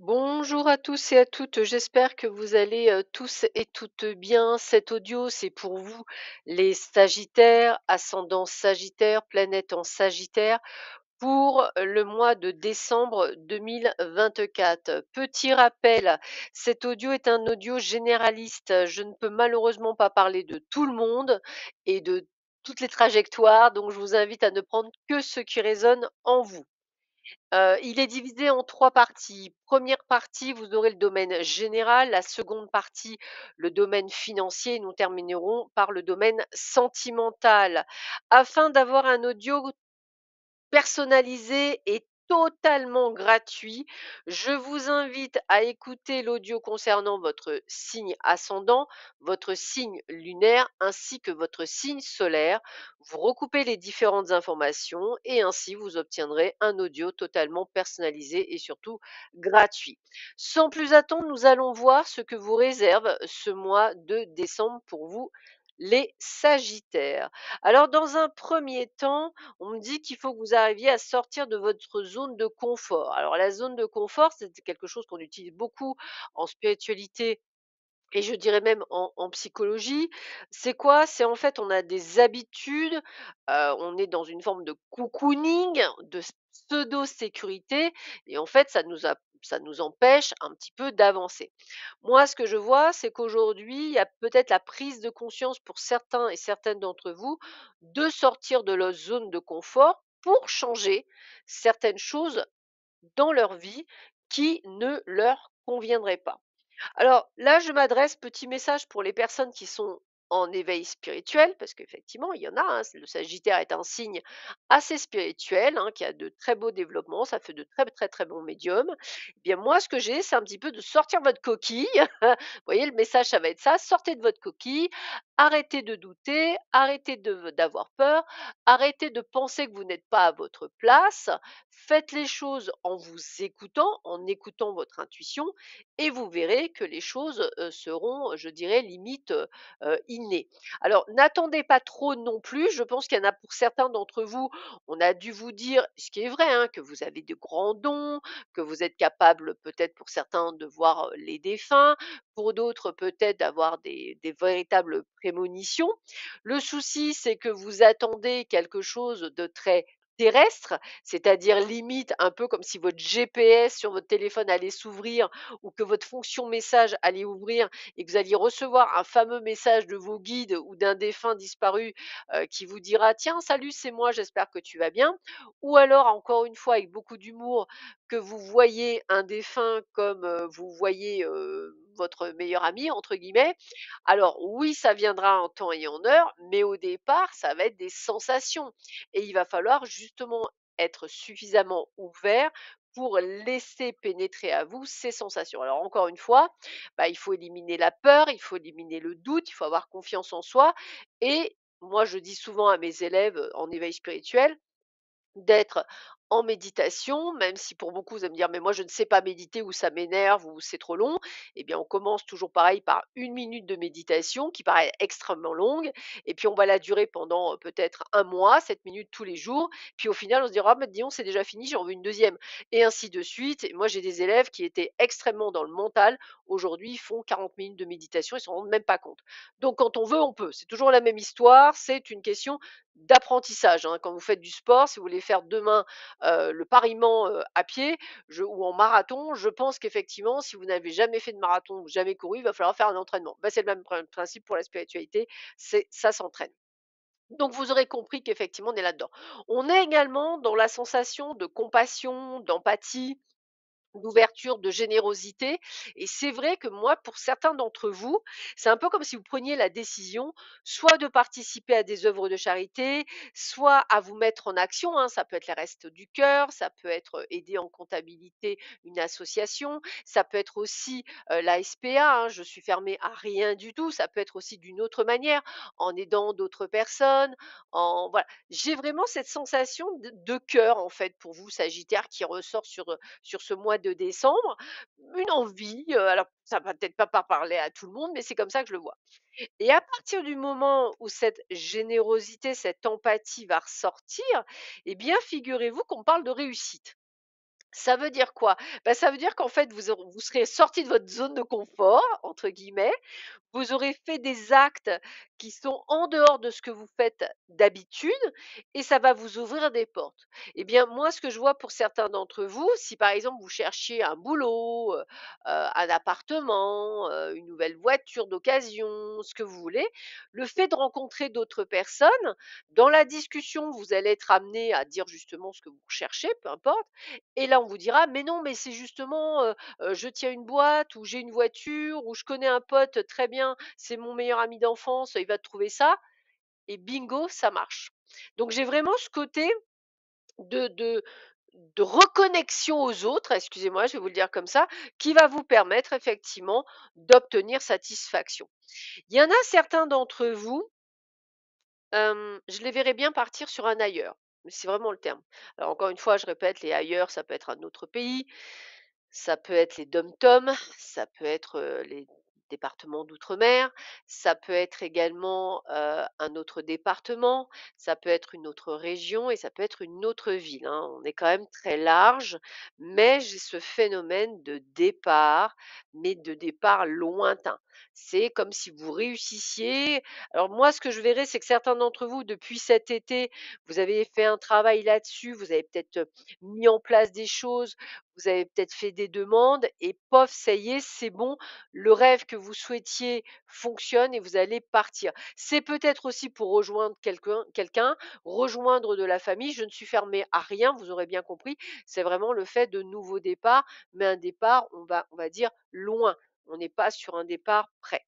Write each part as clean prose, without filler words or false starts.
Bonjour à tous et à toutes, j'espère que vous allez tous et toutes bien. Cet audio, c'est pour vous, les Sagittaires, ascendant Sagittaire, planète en Sagittaire, pour le mois de décembre 2024. Petit rappel, cet audio est un audio généraliste. Je ne peux malheureusement pas parler de tout le monde et de toutes les trajectoires, donc je vous invite à ne prendre que ce qui résonne en vous. Il est divisé en 3 parties. Première partie, vous aurez le domaine général, la seconde partie, le domaine financier et nous terminerons par le domaine sentimental. Afin d'avoir un audio personnalisé et totalement gratuit. Je vous invite à écouter l'audio concernant votre signe ascendant, votre signe lunaire ainsi que votre signe solaire. Vous recoupez les différentes informations et ainsi vous obtiendrez un audio totalement personnalisé et surtout gratuit. Sans plus attendre, nous allons voir ce que vous réserve ce mois de décembre pour vous, les Sagittaires. Alors, dans un premier temps, on me dit qu'il faut que vous arriviez à sortir de votre zone de confort. Alors la zone de confort, c'est quelque chose qu'on utilise beaucoup en spiritualité et je dirais même en psychologie. C'est quoi? C'est en fait, on a des habitudes, on est dans une forme de cocooning, de pseudo-sécurité et en fait, ça nous empêche un petit peu d'avancer. Moi, ce que je vois, c'est qu'aujourd'hui, il y a peut-être la prise de conscience pour certains et certaines d'entre vous de sortir de leur zone de confort pour changer certaines choses dans leur vie qui ne leur conviendraient pas. Alors là, je m'adresse, petit message pour les personnes qui sont en éveil spirituel, parce qu'effectivement, il y en a, hein, le Sagittaire est un signe assez spirituel, hein, qui a de très beaux développements, ça fait de très très très bons médiums. Eh bien moi, ce que j'ai, c'est un petit peu de sortir votre coquille. Vous voyez, le message, ça va être ça, sortez de votre coquille, arrêtez de douter, arrêtez d'avoir peur, arrêtez de penser que vous n'êtes pas à votre place, faites les choses en écoutant votre intuition, et vous verrez que les choses, seront, je dirais, limite, innées. Alors n'attendez pas trop non plus, je pense qu'il y en a pour certains d'entre vous, on a dû vous dire, ce qui est vrai, hein, que vous avez de grands dons, que vous êtes capable peut-être pour certains de voir, les défunts, pour d'autres peut-être d'avoir des véritables prémonitions. Le souci, c'est que vous attendez quelque chose de très terrestre, c'est-à-dire limite un peu comme si votre GPS sur votre téléphone allait s'ouvrir ou que votre fonction message allait ouvrir et que vous alliez recevoir un fameux message de vos guides ou d'un défunt disparu qui vous dira tiens salut c'est moi j'espère que tu vas bien, ou alors encore une fois avec beaucoup d'humour que vous voyez un défunt comme vous voyez votre meilleur ami entre guillemets. Alors oui ça viendra en temps et en heure, mais au départ ça va être des sensations et il va falloir justement être suffisamment ouvert pour laisser pénétrer à vous ces sensations. Alors encore une fois, bah, il faut éliminer la peur, il faut éliminer le doute, il faut avoir confiance en soi. Et moi, je dis souvent à mes élèves en éveil spirituel, d'être en méditation, même si pour beaucoup vous allez me dire mais moi je ne sais pas méditer ou ça m'énerve ou c'est trop long. Eh bien on commence toujours pareil par 1 minute de méditation qui paraît extrêmement longue et puis on va la durer pendant peut-être un mois, 7 minutes tous les jours. Puis au final on se dira ah, mais dis donc c'est déjà fini, j'en veux une deuxième et ainsi de suite. Et moi j'ai des élèves qui étaient extrêmement dans le mental, aujourd'hui ils font 40 minutes de méditation, ils ne s'en rendent même pas compte. Donc quand on veut, on peut. C'est toujours la même histoire, c'est une question d'apprentissage, hein. Quand vous faites du sport, si vous voulez faire demain le pariement à pied ou en marathon, je pense qu'effectivement, si vous n'avez jamais fait de marathon ou jamais couru, il va falloir faire un entraînement. Ben, c'est le même principe pour la spiritualité, ça s'entraîne. Donc vous aurez compris qu'effectivement, on est là-dedans. On est également dans la sensation de compassion, d'empathie, d'ouverture, de générosité. Et c'est vrai que moi, pour certains d'entre vous, c'est un peu comme si vous preniez la décision soit de participer à des œuvres de charité, soit à vous mettre en action, hein. Ça peut être les Restos du Cœur, ça peut être aider en comptabilité une association, ça peut être aussi la SPA, hein, je suis fermée à rien du tout, ça peut être aussi d'une autre manière, en aidant d'autres personnes, voilà. J'ai vraiment cette sensation de cœur, en fait, pour vous, Sagittaire, qui ressort sur ce mois de décembre, une envie, alors ça va peut-être pas parler à tout le monde, mais c'est comme ça que je le vois. Et à partir du moment où cette générosité, cette empathie va ressortir, eh bien figurez-vous qu'on parle de réussite. Ça veut dire quoi? Bah, ça veut dire qu'en fait, vous serez sorti de votre zone de confort, entre guillemets, vous aurez fait des actes qui sont en dehors de ce que vous faites d'habitude et ça va vous ouvrir des portes. Eh bien, moi, ce que je vois pour certains d'entre vous, si par exemple vous cherchiez un boulot, un appartement, une nouvelle voiture d'occasion, ce que vous voulez, le fait de rencontrer d'autres personnes, dans la discussion, vous allez être amené à dire justement ce que vous recherchez, peu importe. Et là, on vous dira, mais non, mais c'est justement, je tiens une boîte ou j'ai une voiture ou je connais un pote très bien, c'est mon meilleur ami d'enfance, il va trouver ça et bingo, ça marche. Donc j'ai vraiment ce côté de de de reconnexion aux autres, excusez-moi, je vais vous le dire comme ça, qui va vous permettre effectivement d'obtenir satisfaction. Il y en a certains d'entre vous, je les verrais bien partir sur un ailleurs, mais c'est vraiment le terme. Alors encore une fois, je répète, les ailleurs, ça peut être un autre pays, ça peut être les DOM-TOM, ça peut être, les départements d'outre-mer, ça peut être également, un autre département, ça peut être une autre région et ça peut être une autre ville, hein. On est quand même très large, mais j'ai ce phénomène de départ, mais de départ lointain. C'est comme si vous réussissiez alors moi, ce que je verrais, c'est que certains d'entre vous, depuis cet été, vous avez fait un travail là-dessus, vous avez peut-être, mis en place des choses, vous avez peut-être fait des demandes et pof, ça y est, c'est bon, le rêve que vous souhaitiez fonctionne et vous allez partir. C'est peut-être aussi pour rejoindre quelqu'un, rejoindre de la famille. Je ne suis fermée à rien, vous aurez bien compris. C'est vraiment le fait de nouveaux départs, mais un départ, on va dire loin. On n'est pas sur un départ près.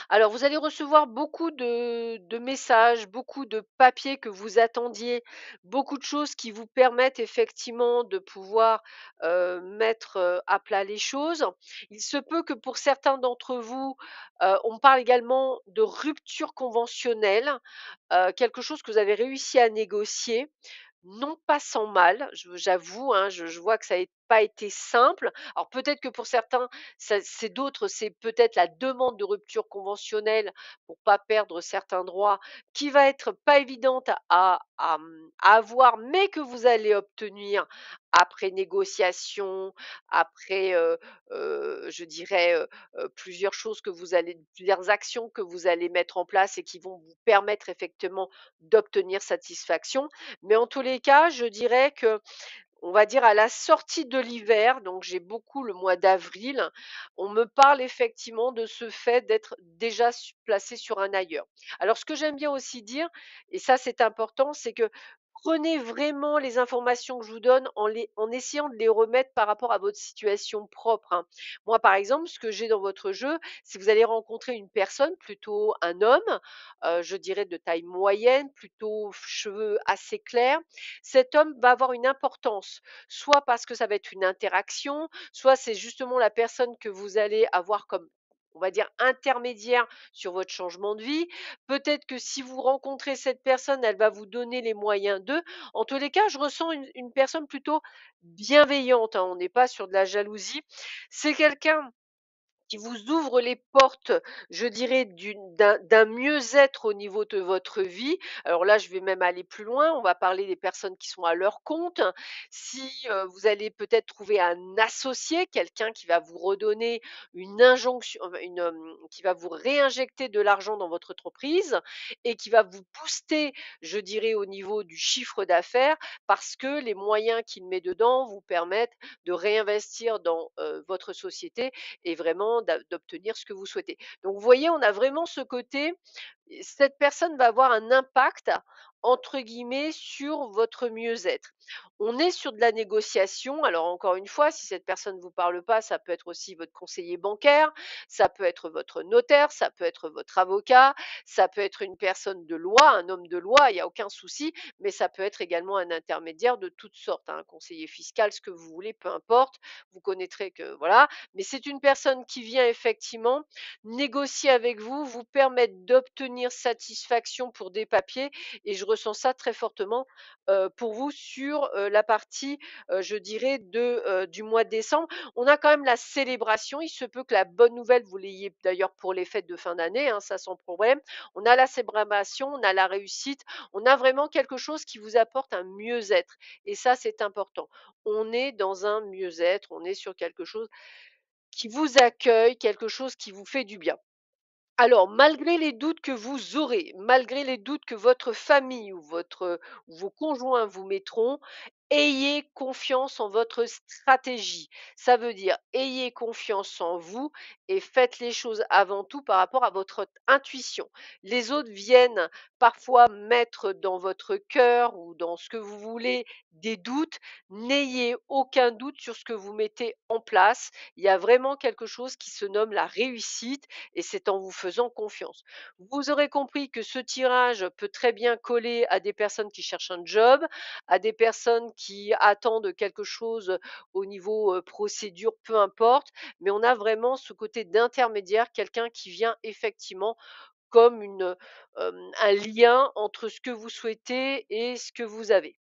Alors, vous allez recevoir beaucoup de messages, beaucoup de papiers que vous attendiez, beaucoup de choses qui vous permettent effectivement de pouvoir mettre à plat les choses. Il se peut que pour certains d'entre vous, on parle également de rupture conventionnelle, quelque chose que vous avez réussi à négocier. Non pas sans mal, j'avoue, hein, je vois que ça n'a pas été simple. Alors peut-être que pour certains, c'est d'autres, c'est peut-être la demande de rupture conventionnelle pour pas perdre certains droits qui va être pas évidente à avoir, mais que vous allez obtenir après négociation, après, je dirais, plusieurs actions que vous allez mettre en place et qui vont vous permettre effectivement d'obtenir satisfaction. Mais en tous les cas, je dirais que on va dire à la sortie de l'hiver, donc j'ai beaucoup le mois d'avril, on me parle effectivement de ce fait d'être déjà placé sur un ailleurs. Alors ce que j'aime bien aussi dire, et ça c'est important, c'est que prenez vraiment les informations que je vous donne en essayant de les remettre par rapport à votre situation propre, hein. Moi par exemple, ce que j'ai dans votre jeu, c'est que vous allez rencontrer une personne, plutôt un homme, je dirais de taille moyenne, plutôt cheveux assez clairs. Cet homme va avoir une importance, soit parce que ça va être une interaction, soit c'est justement la personne que vous allez avoir comme, on va dire, intermédiaire sur votre changement de vie. Peut-être que si vous rencontrez cette personne, elle va vous donner les moyens d'eux. En tous les cas, je ressens une personne plutôt bienveillante, hein. On n'est pas sur de la jalousie. C'est quelqu'un qui vous ouvre les portes, je dirais, d'un mieux-être au niveau de votre vie. Alors là, je vais même aller plus loin. On va parler des personnes qui sont à leur compte. Si vous allez peut-être trouver un associé, quelqu'un qui va vous redonner une injonction, qui va vous réinjecter de l'argent dans votre entreprise et qui va vous booster, je dirais, au niveau du chiffre d'affaires parce que les moyens qu'il met dedans vous permettent de réinvestir dans votre société et vraiment d'obtenir ce que vous souhaitez. Donc vous voyez, on a vraiment ce côté, cette personne va avoir un impact entre guillemets sur votre mieux-être. On est sur de la négociation. Alors encore une fois, si cette personne ne vous parle pas, ça peut être aussi votre conseiller bancaire, ça peut être votre notaire, ça peut être votre avocat, ça peut être une personne de loi, un homme de loi, il n'y a aucun souci, mais ça peut être également un intermédiaire de toutes sortes, hein, un conseiller fiscal, ce que vous voulez, peu importe. Vous connaîtrez que voilà, mais c'est une personne qui vient effectivement négocier avec vous, vous permettre d'obtenir satisfaction pour des papiers et je ressens ça très fortement, pour vous sur, la partie, je dirais du mois de décembre. On a quand même la célébration, il se peut que la bonne nouvelle, vous l'ayez d'ailleurs pour les fêtes de fin d'année, hein, ça sans problème. On a la célébration, on a la réussite, on a vraiment quelque chose qui vous apporte un mieux-être et ça, c'est important. On est dans un mieux-être, on est sur quelque chose qui vous accueille, quelque chose qui vous fait du bien. Alors, malgré les doutes que vous aurez, malgré les doutes que votre famille ou vos conjoints vous mettront, ayez confiance en votre stratégie. Ça veut dire ayez confiance en vous et faites les choses avant tout par rapport à votre intuition. Les autres viennent parfois mettre dans votre cœur ou dans ce que vous voulez des doutes. N'ayez aucun doute sur ce que vous mettez en place. Il y a vraiment quelque chose qui se nomme la réussite et c'est en vous faisant confiance. Vous aurez compris que ce tirage peut très bien coller à des personnes qui cherchent un job, à des personnes qui attendent quelque chose au niveau procédure, peu importe, mais on a vraiment ce côté d'intermédiaire, quelqu'un qui vient effectivement comme un lien entre ce que vous souhaitez et ce que vous avez.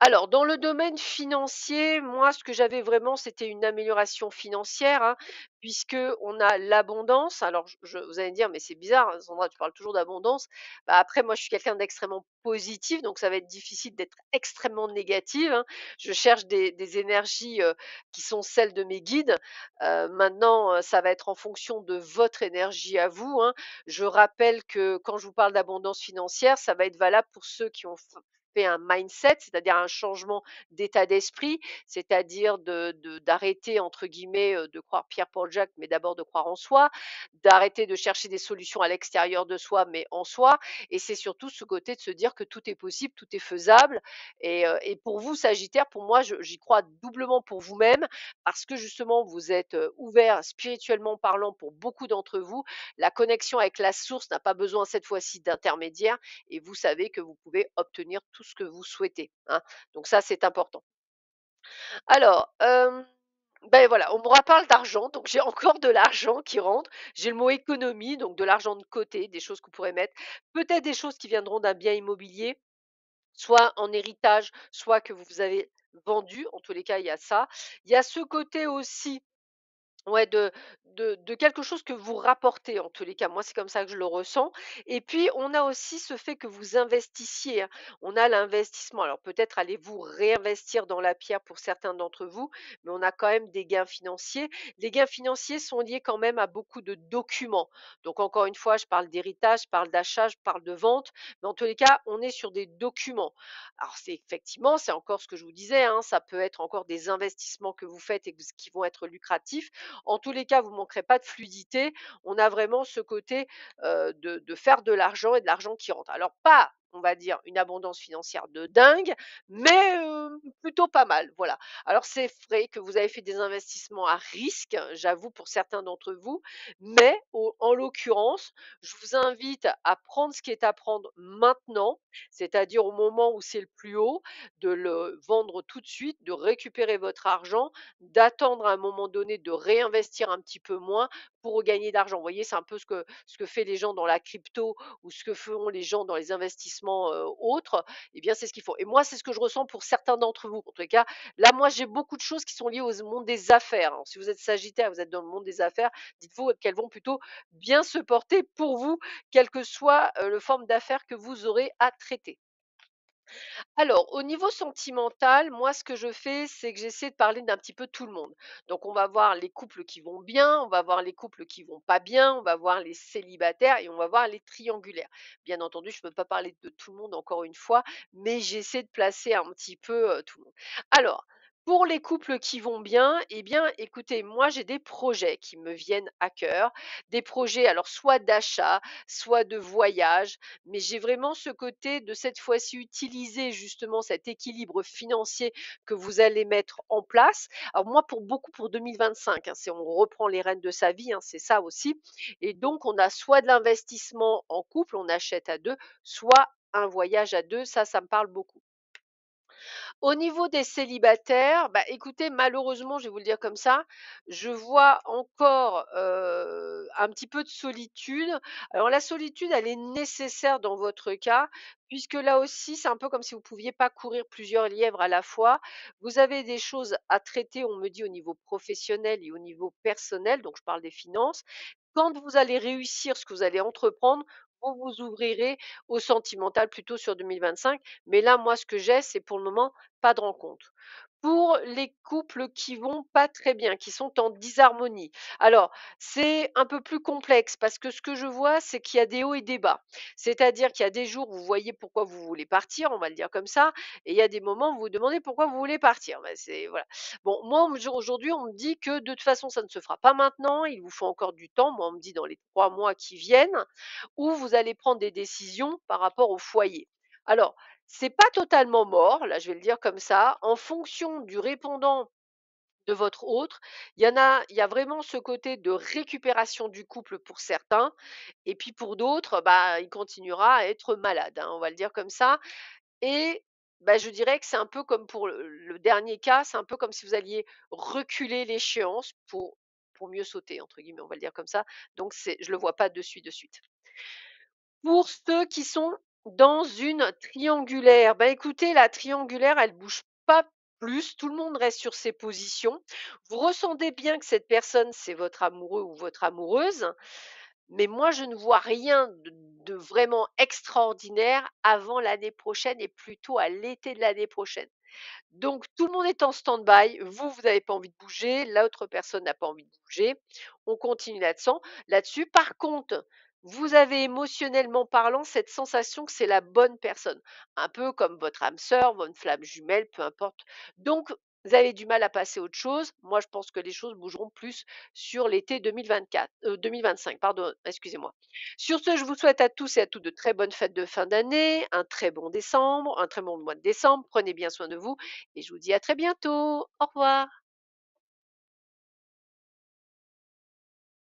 Alors, dans le domaine financier, moi, ce que j'avais vraiment, c'était une amélioration financière, hein, puisque on a l'abondance. Alors, vous allez me dire, mais c'est bizarre, hein, Sandra, tu parles toujours d'abondance. Bah, après, moi, je suis quelqu'un d'extrêmement positif, donc ça va être difficile d'être extrêmement négative, hein. Je cherche des énergies qui sont celles de mes guides. Maintenant, ça va être en fonction de votre énergie à vous, hein. Je rappelle que quand je vous parle d'abondance financière, ça va être valable pour ceux qui ont fait un mindset, c'est-à-dire un changement d'état d'esprit, c'est-à-dire d'arrêter entre guillemets de croire Pierre Paul Jacques, mais d'abord de croire en soi, d'arrêter de chercher des solutions à l'extérieur de soi, mais en soi. Et c'est surtout ce côté de se dire que tout est possible, tout est faisable. Et pour vous, Sagittaire, pour moi, j'y crois doublement pour vous-même, parce que justement, vous êtes ouvert spirituellement parlant pour beaucoup d'entre vous. La connexion avec la source n'a pas besoin cette fois-ci d'intermédiaire et vous savez que vous pouvez obtenir tout ce que vous souhaitez, hein. Donc ça, c'est important. Alors, ben voilà, on me reparle d'argent, donc j'ai encore de l'argent qui rentre. J'ai le mot économie, donc de l'argent de côté, des choses que vous pourrez mettre. Peut-être des choses qui viendront d'un bien immobilier, soit en héritage, soit que vous avez vendu. En tous les cas, il y a ça. Il y a ce côté aussi. Ouais, de quelque chose que vous rapportez en tous les cas. Moi, c'est comme ça que je le ressens et puis on a aussi ce fait que vous investissiez, hein. On a l'investissement. Alors peut-être allez-vous réinvestir dans la pierre pour certains d'entre vous, mais on a quand même des gains financiers. Les gains financiers sont liés quand même à beaucoup de documents. Donc encore une fois, je parle d'héritage, je parle d'achat, je parle de vente, mais en tous les cas, on est sur des documents. Alors c'est effectivement, c'est encore ce que je vous disais, hein, ça peut être encore des investissements que vous faites et qui vont être lucratifs. En tous les cas, vous ne manquerez pas de fluidité. On a vraiment ce côté de faire de l'argent et de l'argent qui rentre. Alors pas, on va dire, une abondance financière de dingue, mais plutôt pas mal. Voilà. Alors c'est vrai que vous avez fait des investissements à risque, j'avoue pour certains d'entre vous, mais en l'occurrence, je vous invite à prendre ce qui est à prendre maintenant, c'est-à-dire au moment où c'est le plus haut, de le vendre tout de suite, de récupérer votre argent, d'attendre à un moment donné, de réinvestir un petit peu moins pour regagner de l'argent. Vous voyez, c'est un peu ce que fait les gens dans la crypto ou ce que feront les gens dans les investissements autres. Eh bien, c'est ce qu'il faut. Et moi, c'est ce que je ressens pour certains d'entre vous. En tout cas, là, moi, j'ai beaucoup de choses qui sont liées au monde des affaires. Alors, si vous êtes Sagittaire, vous êtes dans le monde des affaires, dites-vous qu'elles vont plutôt bien se porter pour vous, quelle que soit le forme d'affaires que vous aurez à traiter. Alors, au niveau sentimental, moi, ce que je fais, c'est que j'essaie de parler d'un petit peu tout le monde. Donc, on va voir les couples qui vont bien, on va voir les couples qui vont pas bien, on va voir les célibataires et on va voir les triangulaires. Bien entendu, je ne peux pas parler de tout le monde encore une fois, mais j'essaie de placer un petit peu tout le monde. Alors, pour les couples qui vont bien, eh bien, écoutez, moi, j'ai des projets qui me viennent à cœur, des projets, alors soit d'achat, soit de voyage, mais j'ai vraiment ce côté de cette fois-ci utiliser justement cet équilibre financier que vous allez mettre en place. Alors moi, pour beaucoup pour 2025, hein, c'est on reprend les rênes de sa vie, hein, c'est ça aussi. Et donc, on a soit de l'investissement en couple, on achète à deux, soit un voyage à deux. Ça me parle beaucoup. Au niveau des célibataires, bah, écoutez, malheureusement, je vais vous le dire comme ça, je vois encore, un petit peu de solitude. Alors la solitude, elle est nécessaire dans votre cas, puisque là aussi, c'est un peu comme si vous ne pouviez pas courir plusieurs lièvres à la fois. Vous avez des choses à traiter, on me dit, au niveau professionnel et au niveau personnel, donc je parle des finances. Quand vous allez réussir ce que vous allez entreprendre, vous vous ouvrirez au sentimental plutôt sur 2025. Mais là, moi, ce que j'ai, c'est pour le moment pas de rencontre. Pour les couples qui vont pas très bien, qui sont en disharmonie. Alors, c'est un peu plus complexe parce que ce que je vois, c'est qu'il y a des hauts et des bas. C'est-à-dire qu'il y a des jours où vous voyez pourquoi vous voulez partir, on va le dire comme ça, et il y a des moments où vous vous demandez pourquoi vous voulez partir. Ben, c'est voilà. Bon, moi aujourd'hui, on me dit que de toute façon, ça ne se fera pas maintenant. Il vous faut encore du temps. Moi, on me dit dans les 3 mois qui viennent, où vous allez prendre des décisions par rapport au foyer. Alors, c'est pas totalement mort, là je vais le dire comme ça, en fonction du répondant de votre autre, il y a vraiment ce côté de récupération du couple pour certains, et puis pour d'autres, bah, il continuera à être malade, hein, on va le dire comme ça. Et bah, je dirais que c'est un peu comme pour le dernier cas, c'est un peu comme si vous alliez reculer l'échéance pour mieux sauter, entre guillemets, on va le dire comme ça. Donc je le vois pas de suite. Pour ceux qui sont dans une triangulaire, bah, écoutez, la triangulaire, elle bouge pas plus, tout le monde reste sur ses positions. Vous ressentez bien que cette personne, c'est votre amoureux ou votre amoureuse, mais moi, je ne vois rien de vraiment extraordinaire avant l'année prochaine et plutôt à l'été de l'année prochaine. Donc tout le monde est en stand-by. Vous n'avez pas envie de bouger, l'autre personne n'a pas envie de bouger. On continue là-dessus. Par contre, vous avez émotionnellement parlant cette sensation que c'est la bonne personne. Un peu comme votre âme sœur, votre flamme jumelle, peu importe. Donc, vous avez du mal à passer à autre chose. Moi, je pense que les choses bougeront plus sur l'été 2024, 2025, pardon, excusez-moi. Sur ce, je vous souhaite à tous et à toutes de très bonnes fêtes de fin d'année, un très bon décembre, un très bon mois de décembre. Prenez bien soin de vous et je vous dis à très bientôt. Au revoir.